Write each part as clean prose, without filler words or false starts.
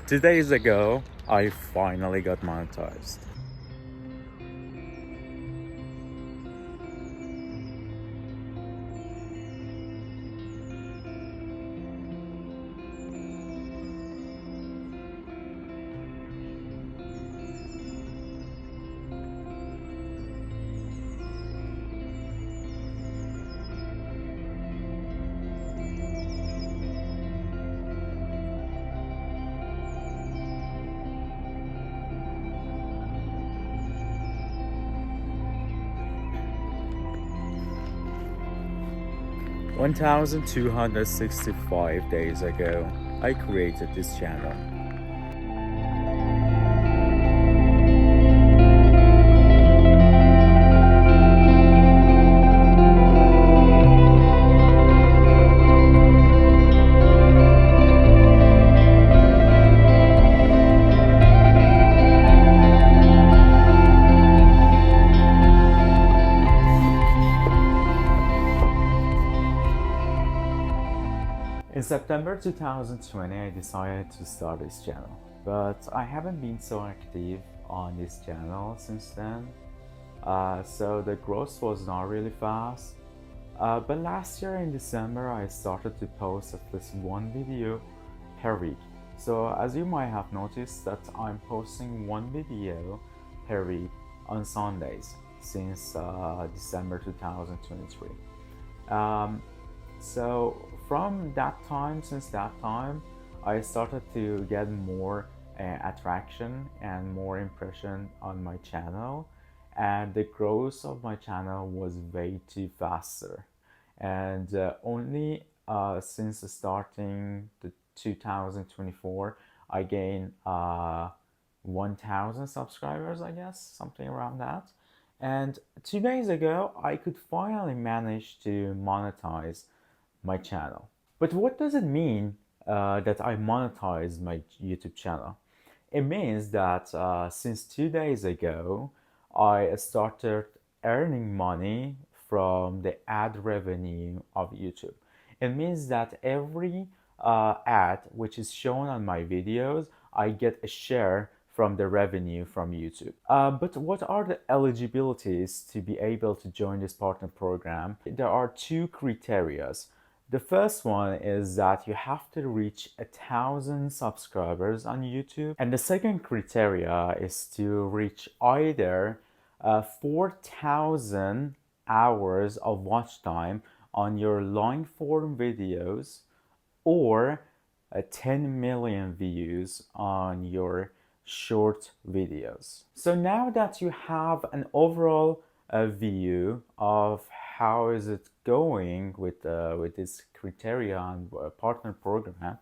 2 days ago, I finally got monetized. 1,265 days ago, I created this channel. In September 2020, I decided to start this channel, but I haven't been so active on this channel since then, so the growth was not really fast. But last year in December, I started to post at least one video per week. So as you might have noticed that I'm posting one video per week on Sundays since December 2023. So from that time, since that time, I started to get more attraction and more impression on my channel, and the growth of my channel was way too faster. And only since starting the 2024, I gained 1,000 subscribers, I guess, something around that. And 2 days ago, I could finally manage to monetize my channel. But what does it mean that I monetize my YouTube channel? It means that since 2 days ago, I started earning money from the ad revenue of YouTube. It means that every ad which is shown on my videos, I get a share from the revenue from YouTube. But what are the eligibilities to be able to join this partner program? There are two criterias. The first one is that you have to reach 1,000 subscribers on YouTube. And the second criteria is to reach either 4,000 hours of watch time on your long form videos or 10 million views on your short videos. So now that you have an overall view of how is it going with this criteria and partner program,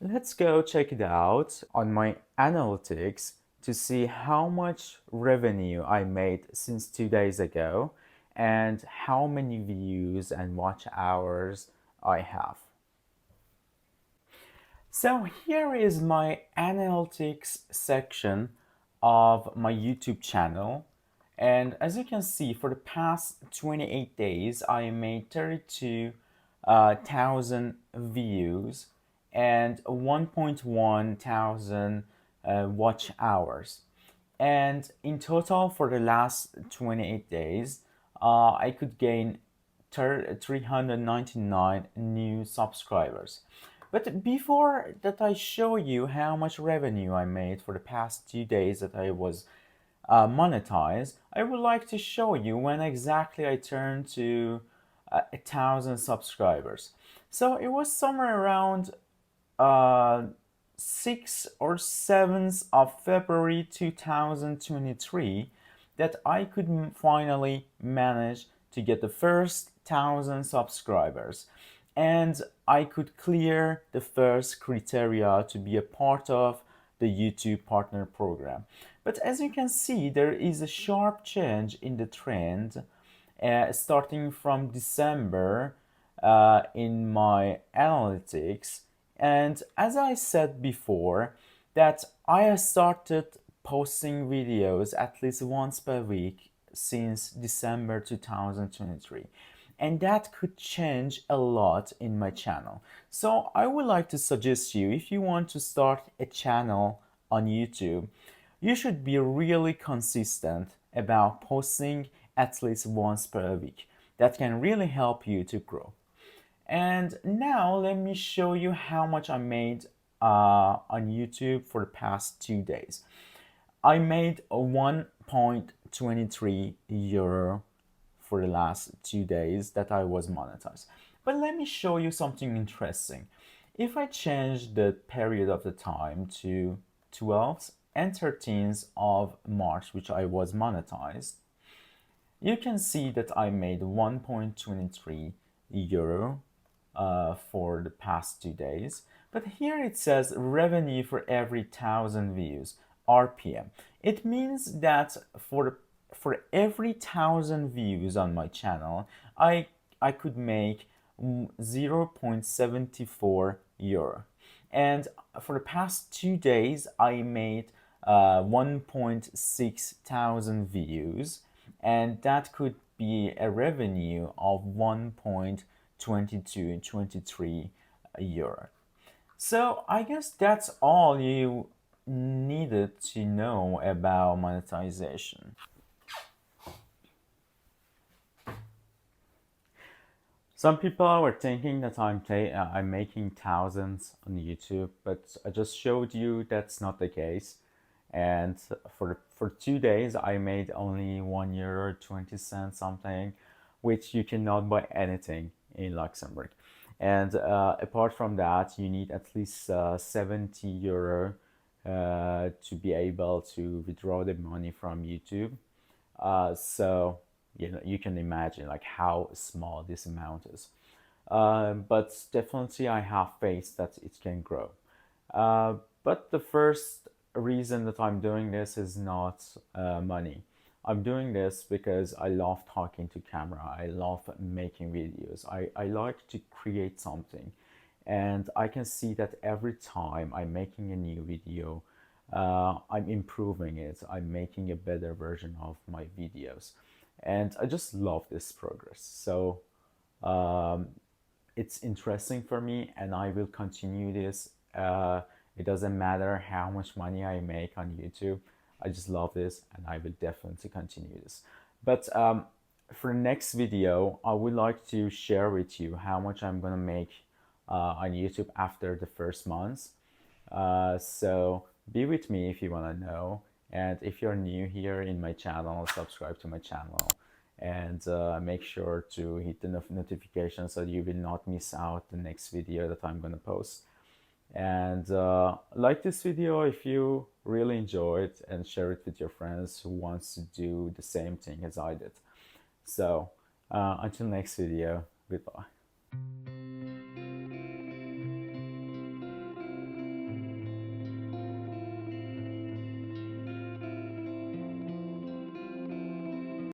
let's go check it out on my analytics to see how much revenue I made since 2 days ago and how many views and watch hours I have. So here is my analytics section of my YouTube channel. And as you can see, for the past 28 days, I made 32,000 views and 1.1 thousand watch hours. And in total, for the last 28 days, I could gain 399 new subscribers. But before that I show you how much revenue I made for the past 2 days that I was monetized, I would like to show you when exactly I turned to 1,000 subscribers. So it was somewhere around 6th or 7th of February 2023 that I could finally manage to get the first 1,000 subscribers, and I could clear the first criteria to be a part of the YouTube partner program. But as you can see, there is a sharp change in the trend starting from December in my analytics. And as I said before, that I started posting videos at least once per week since December 2023. and that could change a lot in my channel. So I would like to suggest you, if you want to start a channel on YouTube, you should be really consistent about posting at least once per week. That can really help you to grow. And now let me show you how much I made on YouTube for the past 2 days. I made a 1.23 euro for the last 2 days that I was monetized. But let me show you something interesting. If I change the period of the time to 12th and 13th of March, which I was monetized, you can see that I made 1.23 euro for the past 2 days. But here it says revenue for every 1,000 views, RPM. It means that for every 1,000 views on my channel, I could make 0.74 euro. And for the past 2 days, I made 1.6 thousand views, and that could be a revenue of 1.2223 euro. So I guess that's all you needed to know about monetization. Some people were thinking that I'm making thousands on YouTube, but I just showed you that's not the case. And for 2 days, I made only 1 euro 20 cents something, which you cannot buy anything in Luxembourg. And apart from that, you need at least 70 euro to be able to withdraw the money from YouTube. So you can imagine like how small this amount is. But definitely I have faith that it can grow. But the first reason that I'm doing this is not money. I'm doing this because I love talking to camera. I love making videos. I like to create something. And I can see that every time I'm making a new video, I'm improving it. I'm making a better version of my videos. And I just love this progress. So it's interesting for me, and I will continue this. It doesn't matter how much money I make on YouTube. I just love this, and I will definitely continue this. But for the next video, I would like to share with you how much I'm gonna make on YouTube after the first month. So be with me if you wanna know. And if you're new here in my channel, subscribe to my channel, and make sure to hit the notification so you will not miss out the next video that I'm gonna post. And like this video if you really enjoy it, and share it with your friends who wants to do the same thing as I did. So until next video, goodbye.